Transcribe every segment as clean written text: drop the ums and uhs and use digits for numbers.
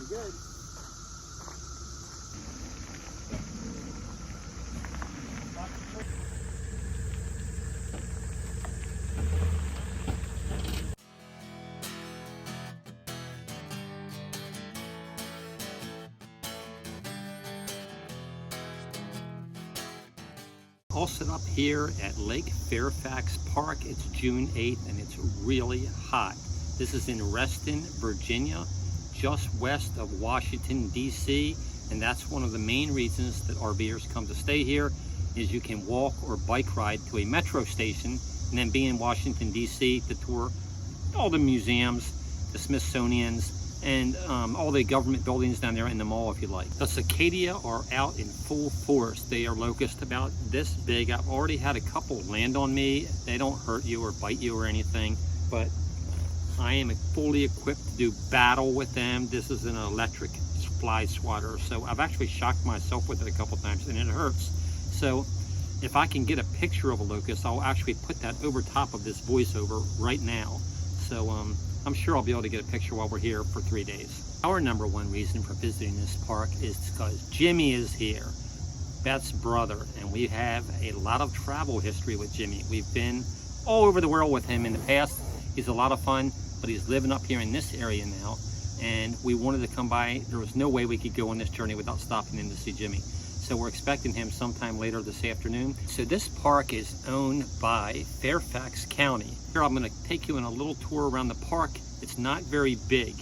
You're good. All set up here at Lake Fairfax Park. It's June 8th and it's really hot. This is in Reston, Virginia, just west of Washington, D.C. And that's one of the main reasons that RVers come to stay here, is you can walk or bike ride to a metro station and then be in Washington, D.C. to tour all the museums, the Smithsonian's, and all the government buildings down there in the mall if you like. The cicada are out in full force. They are locusts about this big. I've already had a couple land on me. They don't hurt you or bite you or anything, but I am fully equipped to do battle with them. This is an electric fly swatter, so I've actually shocked myself with it a couple times and it hurts. So if I can get a picture of a locust, I'll actually put that over top of this voiceover right now. So I'm sure I'll be able to get a picture while we're here for 3 days. Our number one reason for visiting this park is because Jimmy is here, Beth's brother, and we have a lot of travel history with Jimmy. We've been all over the world with him in the past. He's a lot of fun, but he's living up here in this area now, and we wanted to come by. There was no way we could go on this journey without stopping in to see Jimmy. So we're expecting him sometime later this afternoon. So this park is owned by Fairfax County. Here I'm going to take you on a little tour around the park. It's not very big.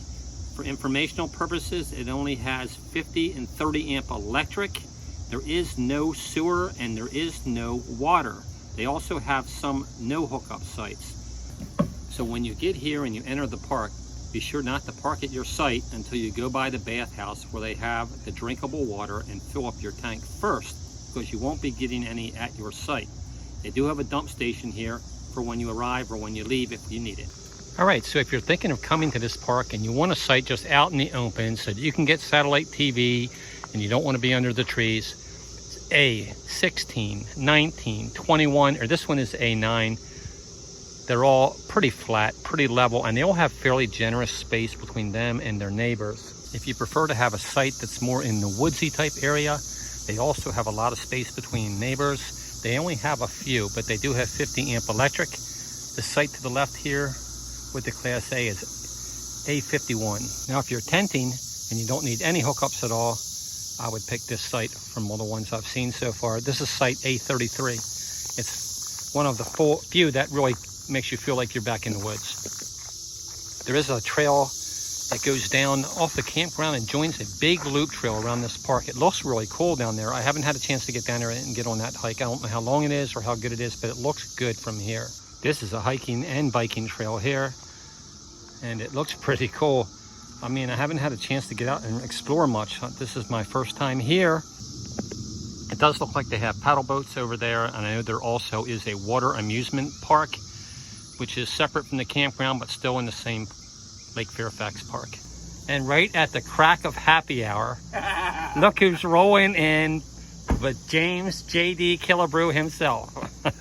For informational purposes, it only has 50 and 30 amp electric. There is no sewer and there is no water. They also have some no hookup sites. So when you get here and you enter the park, be sure not to park at your site until you go by the bathhouse where they have the drinkable water and fill up your tank first, because you won't be getting any at your site. They do have a dump station here for when you arrive or when you leave if you need it. All right, so if you're thinking of coming to this park and you want a site just out in the open so that you can get satellite TV and you don't want to be under the trees, it's A16, 19, 21, or this one is A9. They're all pretty flat, pretty level, and they all have fairly generous space between them and their neighbors. If you prefer to have a site that's more in the woodsy type area, they also have a lot of space between neighbors. They only have a few, but they do have 50 amp electric. The site to the left here with the Class A is A51. Now, if you're tenting and you don't need any hookups at all, I would pick this site from all the ones I've seen so far. This is site A33. It's one of the few that really makes you feel like you're back in the woods. There is a trail that goes down off the campground and joins a big loop trail around this park. It looks really cool down there. I haven't had a chance to get down there and get on that hike. I don't know how long it is or how good it is, but it looks good from here. This is a hiking and biking trail here, and it looks pretty cool. I mean, I haven't had a chance to get out and explore much. This is my first time here. It does look like they have paddle boats over there, and I know there also is a water amusement park, which is separate from the campground, but still in the same Lake Fairfax Park. And right at the crack of happy hour, look who's rolling in with James J.D. Killebrew himself. Hi,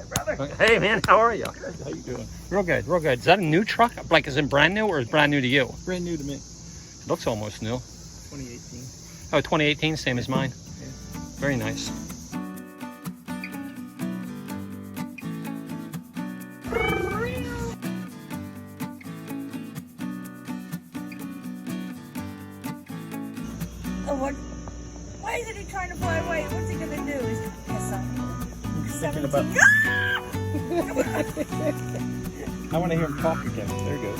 brother. Hey, man, how are you? Good. How you doing? Real good, real good. Is that a new truck? Like, is it brand new or is it brand new to you? Brand new to me. It looks almost new. 2018. Oh, 2018, same as mine. Yeah. Very nice. Why isn't he trying to fly away? What's he gonna do? Is yes, Thinking about. I want to hear him talk again. There he goes.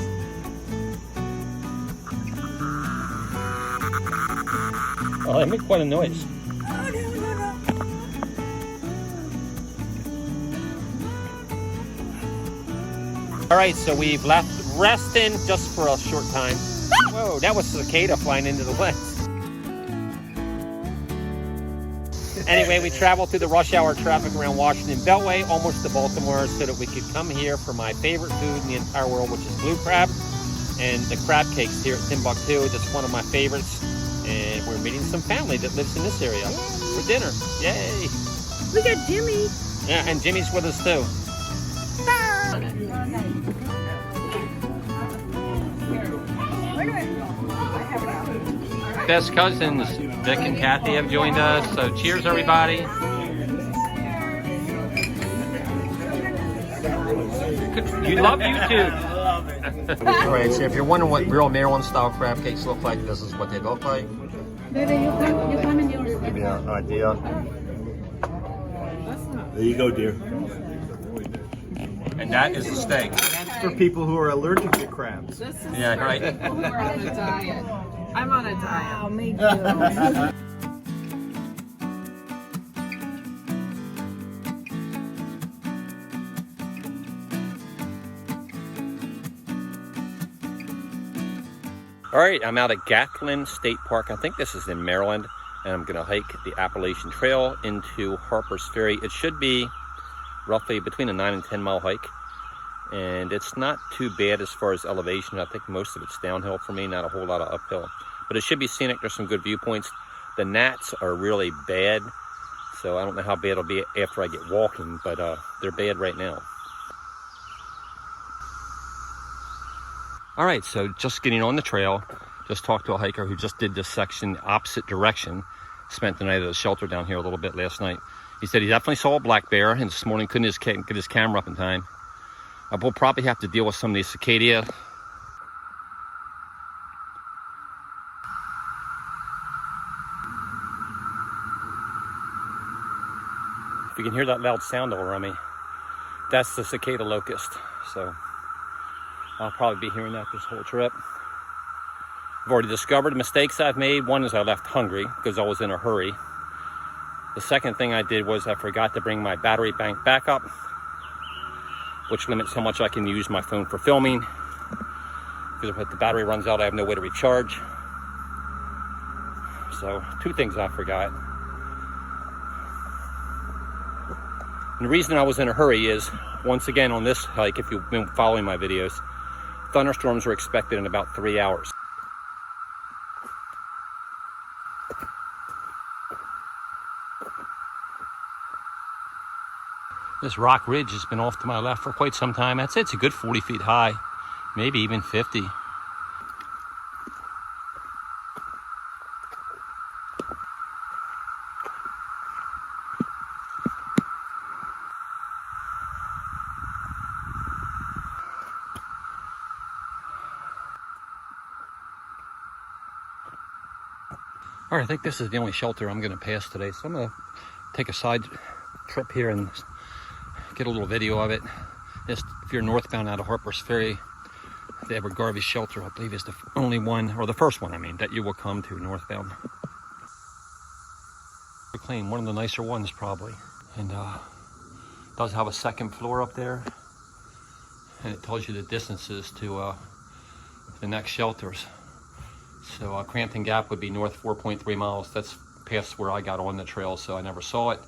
Oh, they make quite a noise. Oh, no. All right, so we've left Reston just for a short time. Whoa, that was a cicada flying into the woods. Anyway, we traveled through the rush hour traffic around Washington Beltway, almost to Baltimore, so that we could come here for my favorite food in the entire world, which is blue crab. And the crab cakes here at Timbuktu, that's one of my favorites. And we're meeting some family that lives in this area for dinner. Yay! We got Jimmy. Yeah, and Jimmy's with us too. Wait a best cousins, Vic and Kathy, have joined us. So cheers, everybody. You love YouTube. Alright, so if you're wondering what real Maryland style crab cakes look like, this is what they look like. Baby, you come in yours. Give you an idea. There you go, dear. And that is the steak. That's for people who are allergic to crabs. Yeah, right. We're on a diet. I'm on a diet. Oh, me too. All right, I'm out at Gatlin State Park. I think this is in Maryland, and I'm gonna hike the Appalachian Trail into Harpers Ferry. It should be roughly between a 9 and 10 mile hike, and it's not too bad as far as elevation. I think most of it's downhill for me, not a whole lot of uphill, but it should be scenic. There's some good viewpoints. The gnats are really bad, so I don't know how bad it'll be after I get walking, but they're bad right now. All right, so just getting on the trail, just talked to a hiker who just did this section opposite direction, spent the night at a shelter down here a little bit last night. He said he definitely saw a black bear, and this morning couldn't get his camera up in time. We'll probably have to deal with some of these cicada. If you can hear that loud sound all around me, that's the cicada locust. So I'll probably be hearing that this whole trip. I've already discovered the mistakes I've made. One is I left hungry because I was in a hurry. The second thing I did was I forgot to bring my battery bank back up, which limits how much I can use my phone for filming. Because if the battery runs out, I have no way to recharge. So, two things I forgot. And the reason I was in a hurry is, once again on this hike, if you've been following my videos, thunderstorms are expected in about 3 hours. This rock ridge has been off to my left for quite some time. I'd say it's a good 40 feet high, maybe even 50. All right, I think this is the only shelter I'm gonna pass today, so I'm gonna take a side trip here and get a little video of it. If you're northbound out of Harpers Ferry, the Evergarvey shelter, I believe, is the only one, or the first one, I mean, that you will come to northbound. Clean, one of the nicer ones probably, and does have a second floor up there, and it tells you the distances to the next shelters. So Crampton Gap would be north 4.3 miles. That's past where I got on the trail, so I never saw it.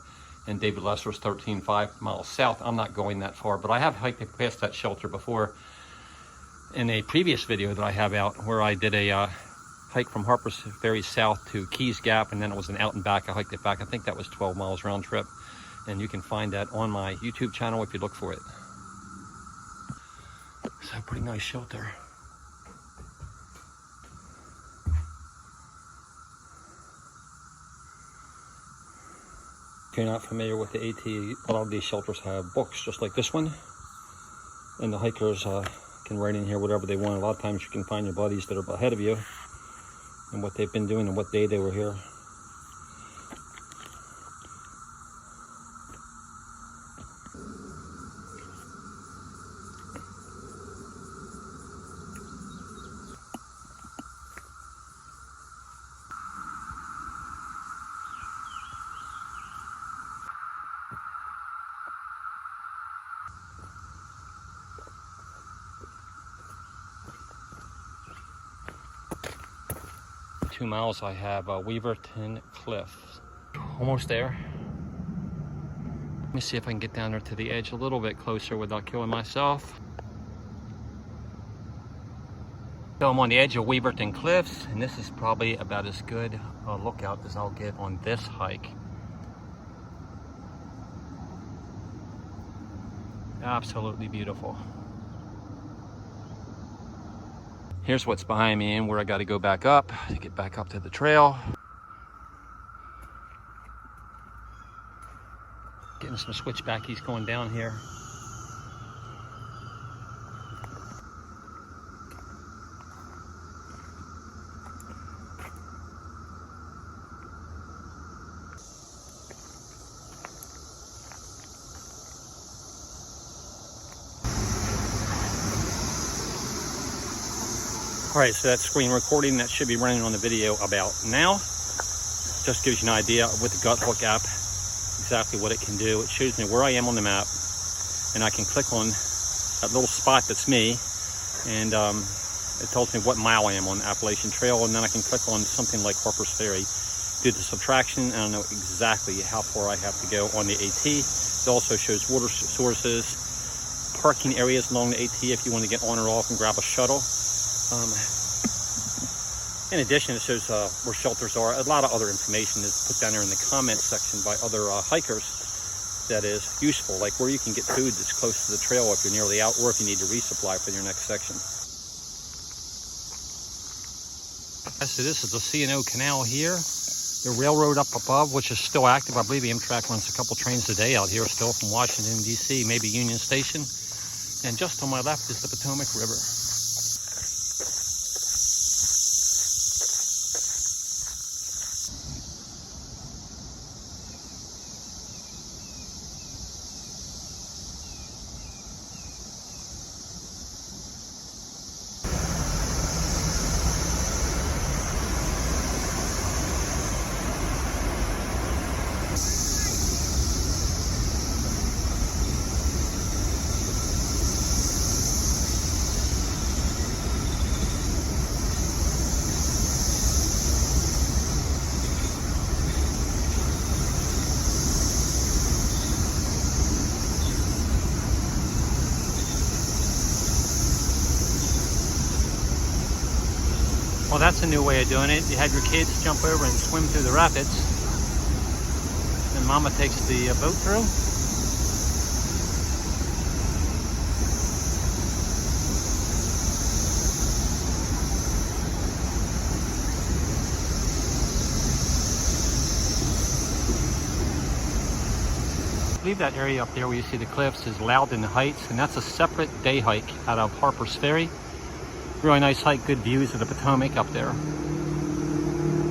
And David Lesser's 13.5 miles south. I'm not going that far, but I have hiked past that shelter before in a previous video that I have out, where I did a hike from Harpers Ferry south to Keys Gap, and then it was an out and back. I hiked it back. I think that was 12 miles round trip, and you can find that on my YouTube channel if you look for it. So pretty nice shelter. If you're not familiar with the AT, a lot of these shelters have books just like this one, and the hikers can write in here whatever they want. A lot of times you can find your buddies that are ahead of you and what they've been doing and what day they were here. Two miles I have Weaverton Cliff. Almost there. Let me see if I can get down there to the edge a little bit closer without killing myself. So I'm on the edge of Weaverton Cliffs, and this is probably about as good a lookout as I'll get on this hike. Absolutely beautiful. Here's what's behind me and where I got to go back up to get back up to the trail. Getting some switchbackies going down here. All right, so that screen recording that should be running on the video about now. Just gives you an idea with the Gut Hook app, exactly what it can do. It shows me where I am on the map, and I can click on that little spot that's me, and it tells me what mile I am on the Appalachian Trail, and then I can click on something like Harpers Ferry, do the subtraction, and I know exactly how far I have to go on the AT. It also shows water sources, parking areas along the AT if you want to get on or off and grab a shuttle. In addition, it shows where shelters are. A lot of other information is put down there in the comments section by other hikers that is useful, like where you can get food that's close to the trail if you're nearly out, or if you need to resupply for your next section. So this is the C&O Canal here. The railroad up above, which is still active. I believe Amtrak runs a couple trains a day out here still from Washington, D.C., maybe Union Station. And just on my left is the Potomac River. Well, that's a new way of doing it. You had your kids jump over and swim through the rapids, and Mama takes the boat through. I believe that area up there where you see the cliffs is Loudon Heights, and that's a separate day hike out of Harpers Ferry. Really nice hike, good views of the Potomac up there.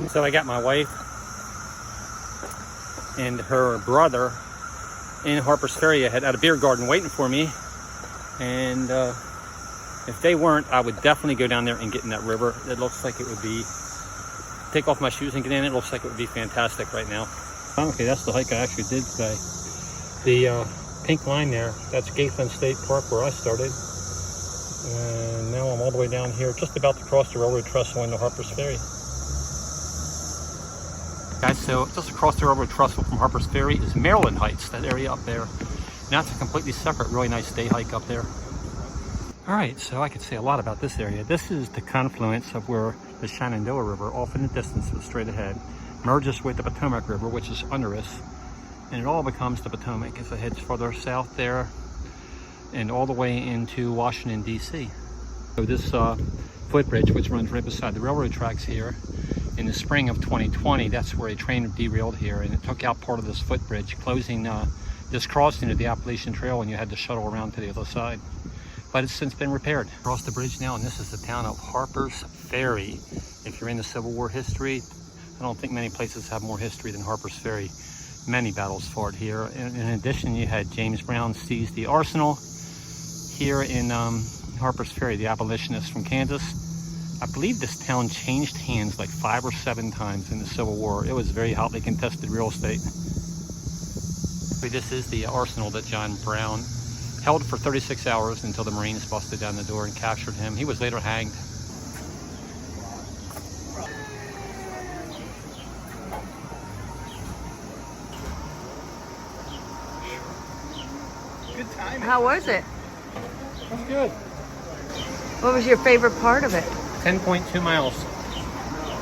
So I got my wife and her brother in Harpers Ferry. I had at a beer garden waiting for me, and if they weren't, I would definitely go down there and get in that river. It looks like it would be, take off my shoes and get in. It looks like it would be fantastic right now. Okay, that's the hike I actually did today. The pink line there, that's Gateway State Park where I started. And now I'm all the way down here, just about to cross the railroad trestle into Harpers Ferry. Guys, so just across the railroad trestle from Harpers Ferry is Maryland Heights, that area up there. And that's a completely separate, really nice day hike up there. All right, so I could say a lot about this area. This is the confluence of where the Shenandoah River, off in the distance but straight ahead, merges with the Potomac River, which is under us. And it all becomes the Potomac as it heads further south there, and all the way into Washington, D.C. So this footbridge, which runs right beside the railroad tracks here, in the spring of 2020, that's where a train derailed here, and it took out part of this footbridge, closing this crossing of the Appalachian Trail, and you had to shuttle around to the other side. But it's since been repaired. Across the bridge now, and this is the town of Harpers Ferry. If you're into Civil War history, I don't think many places have more history than Harpers Ferry. Many battles fought here. In addition, you had James Brown seize the arsenal here in Harpers Ferry, the abolitionist from Kansas. I believe this town changed hands like 5 or 7 times in the Civil War. It was very hotly contested real estate. This is the arsenal that John Brown held for 36 hours until the Marines busted down the door and captured him. He was later hanged. Good time. How was it? That's good. What was your favorite part of it? 10.2 miles.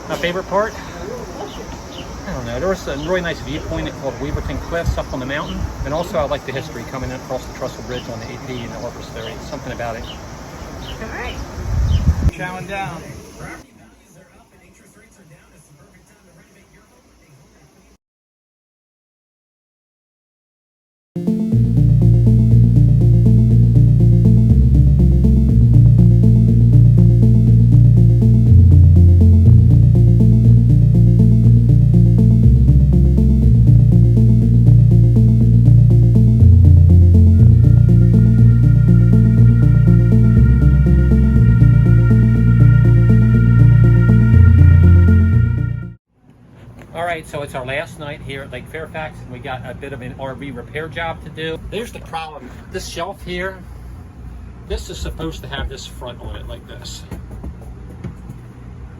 My favorite part? I don't know. There was a really nice viewpoint called Weaverton Cliffs up on the mountain. And also I like the history coming across the Trestle Bridge on the AT and the Harpers Ferry. Something about it. All right. chowing down. Alright, so it's our last night here at Lake Fairfax, and we got a bit of an RV repair job to do. There's the problem. This shelf here, this is supposed to have this front on it like this.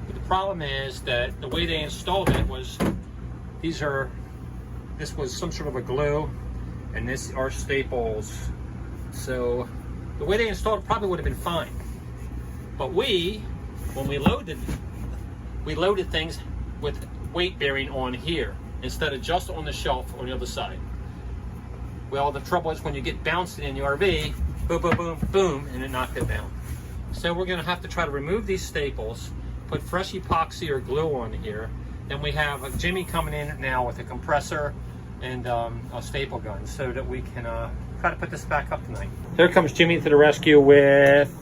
But the problem is that the way they installed it was, this was some sort of a glue, and this are staples. So the way they installed it probably would have been fine. But when we loaded things with weight bearing on here instead of just on the shelf on the other side. Well, the trouble is when you get bouncing in the RV, boom, boom, boom, boom, and it knocked it down. So we're gonna have to try to remove these staples, put fresh epoxy or glue on here. Then we have Jimmy coming in now with a compressor and a staple gun so that we can try to put this back up tonight. There comes Jimmy to the rescue with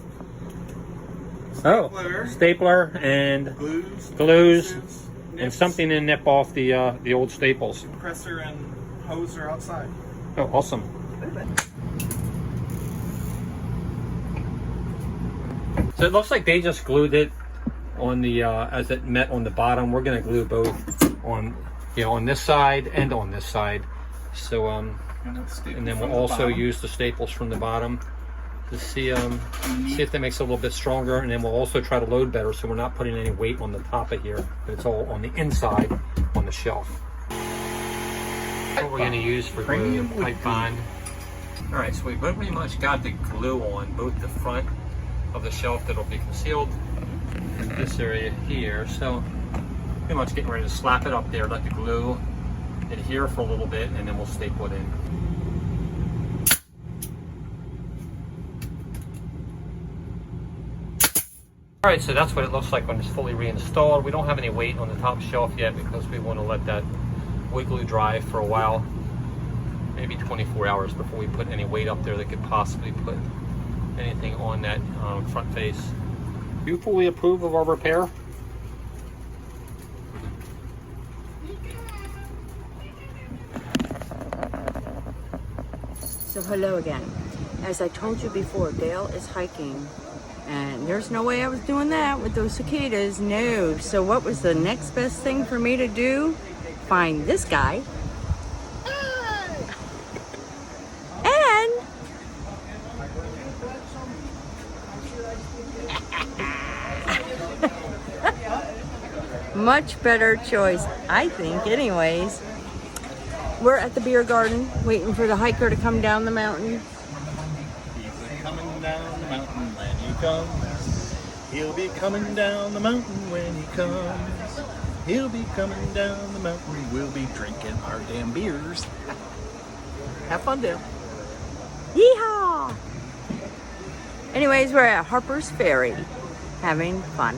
stapler and glues. And something to nip off the old staples. Compressor and hose are outside. Oh, awesome. So it looks like they just glued it on the as it met on the bottom. We're gonna glue both on on this side and on this side. So and then we'll also use the staples from the bottom to see if that makes it a little bit stronger, and then we'll also try to load better so we're not putting any weight on the top of here, but it's all on the inside on the shelf. What we're going to use for glue, pipe bond. All right, so we've pretty much got the glue on both the front of the shelf that'll be concealed in this area here. So pretty much getting ready to slap it up there, let the glue adhere for a little bit, and then we'll staple it in. All right, so that's what it looks like when it's fully reinstalled. We don't have any weight on the top shelf yet because we want to let that wood glue dry for a while, maybe 24 hours before we put any weight up there that could possibly put anything on that front face. Do you fully approve of our repair? So hello again. As I told you before, Dale is hiking. And there's no way I was doing that with those cicadas, no. So what was the next best thing for me to do? Find this guy. And much better choice, I think, anyways. We're at the beer garden, waiting for the hiker to come down the mountain. Coming down the mountain when he comes. He'll be coming down the mountain when he comes. He'll be coming down the mountain. We'll be drinking our damn beers. Have fun, Dale. Yeehaw! Anyways, we're at Harpers Ferry, having fun.